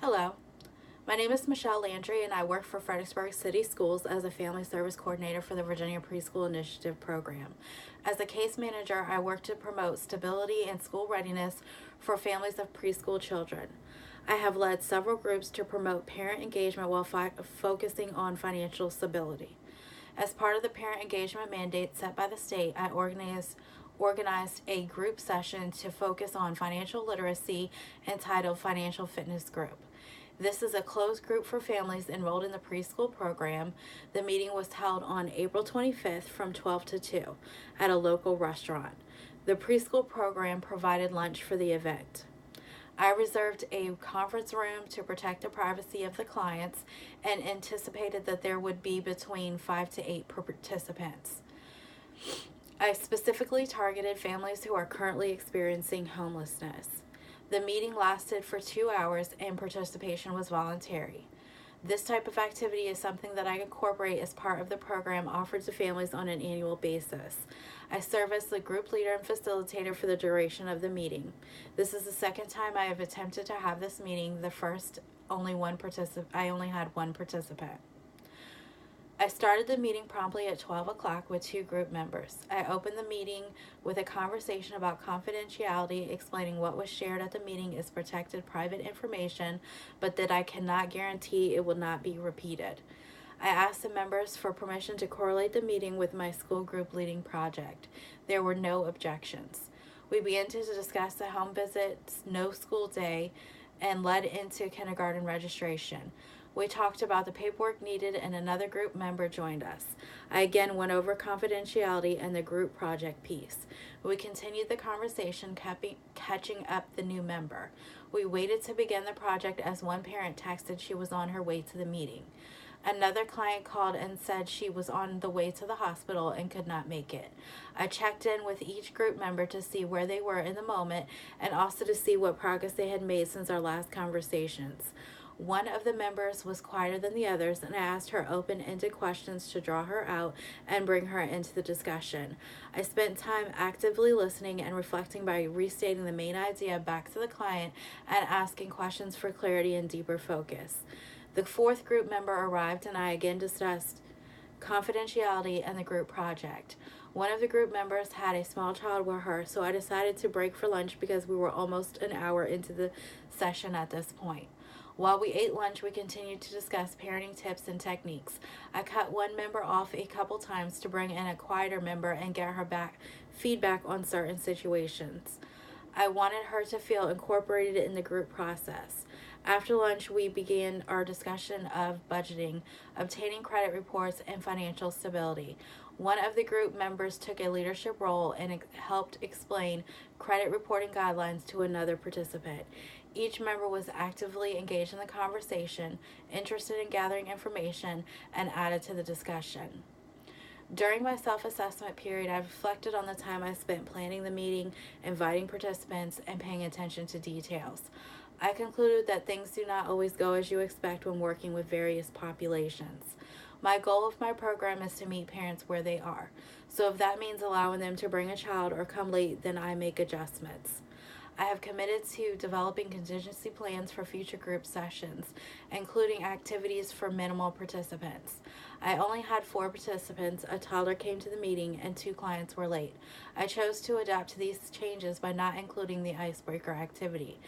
Hello, my name is Michelle Landry and I work for Fredericksburg City Schools as a Family Service Coordinator for the Virginia Preschool Initiative program. As a case manager, I work to promote stability and school readiness for families of preschool children. I have led several groups to promote parent engagement while focusing on financial stability. As part of the parent engagement mandate set by the state, I organized a group session to focus on financial literacy entitled Financial Fitness Group. This is a closed group for families enrolled in the preschool program. The meeting was held on April 25th from 12 to 2 at a local restaurant. The preschool program provided lunch for the event. I reserved a conference room to protect the privacy of the clients and anticipated that there would be between 5 to 8 participants. I specifically targeted families who are currently experiencing homelessness. The meeting lasted for 2 hours and participation was voluntary. This type of activity is something that I incorporate as part of the program offered to families on an annual basis. I serve as the group leader and facilitator for the duration of the meeting. This is the second time I have attempted to have this meeting. The first, I only had one participant. I started the meeting promptly at 12 o'clock with 2 group members. I opened the meeting with a conversation about confidentiality, explaining what was shared at the meeting is protected private information, but that I cannot guarantee it will not be repeated. I asked the members for permission to correlate the meeting with my school group leading project. There were no objections. We began to discuss the home visits, no school day, and led into kindergarten registration. We talked about the paperwork needed and another group member joined us. I again went over confidentiality and the group project piece. We continued the conversation, catching up the new member. We waited to begin the project as one parent texted she was on her way to the meeting. Another client called and said she was on the way to the hospital and could not make it. I checked in with each group member to see where they were in the moment and also to see what progress they had made since our last conversations. One of the members was quieter than the others, and I asked her open-ended questions to draw her out and bring her into the discussion. I spent time actively listening and reflecting by restating the main idea back to the client and asking questions for clarity and deeper focus. The 4th group member arrived, and I again discussed confidentiality and the group project. One of the group members had a small child with her, so I decided to break for lunch because we were almost an hour into the session at this point. While we ate lunch, we continued to discuss parenting tips and techniques. I cut one member off a couple times to bring in a quieter member and get her feedback on certain situations. I wanted her to feel incorporated in the group process. After lunch, we began our discussion of budgeting, obtaining credit reports, and financial stability. One of the group members took a leadership role and helped explain credit reporting guidelines to another participant. Each member was actively engaged in the conversation, interested in gathering information, and added to the discussion. During my self-assessment period, I reflected on the time I spent planning the meeting, inviting participants, and paying attention to details. I concluded that things do not always go as you expect when working with various populations. My goal of my program is to meet parents where they are. So if that means allowing them to bring a child or come late, then I make adjustments. I have committed to developing contingency plans for future group sessions, including activities for minimal participants. I only had 4 participants, a toddler came to the meeting, and 2 clients were late. I chose to adapt to these changes by not including the icebreaker activity.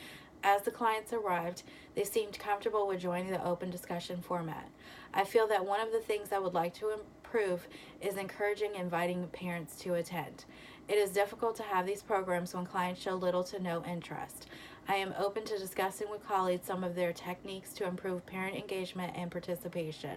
As the clients arrived, they seemed comfortable with joining the open discussion format. I feel that one of the things I would like to improve is encouraging inviting parents to attend. It is difficult to have these programs when clients show little to no interest. I am open to discussing with colleagues some of their techniques to improve parent engagement and participation.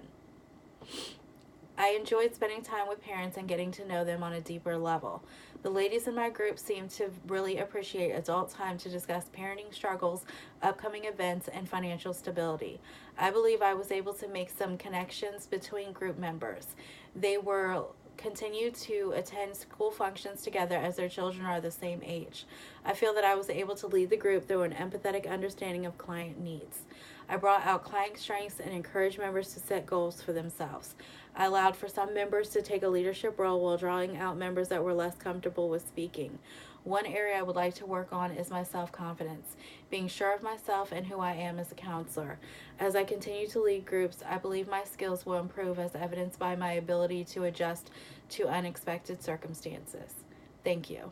I enjoyed spending time with parents and getting to know them on a deeper level. The ladies in my group seemed to really appreciate adult time to discuss parenting struggles, upcoming events, and financial stability. I believe I was able to make some connections between group members. They were continue to attend school functions together as their children are the same age. I feel that I was able to lead the group through an empathetic understanding of client needs. I brought out client strengths and encouraged members to set goals for themselves. I allowed for some members to take a leadership role while drawing out members that were less comfortable with speaking. One area I would like to work on is my self-confidence, being sure of myself and who I am as a counselor. As I continue to lead groups, I believe my skills will improve as evidenced by my ability to adjust to unexpected circumstances. Thank you.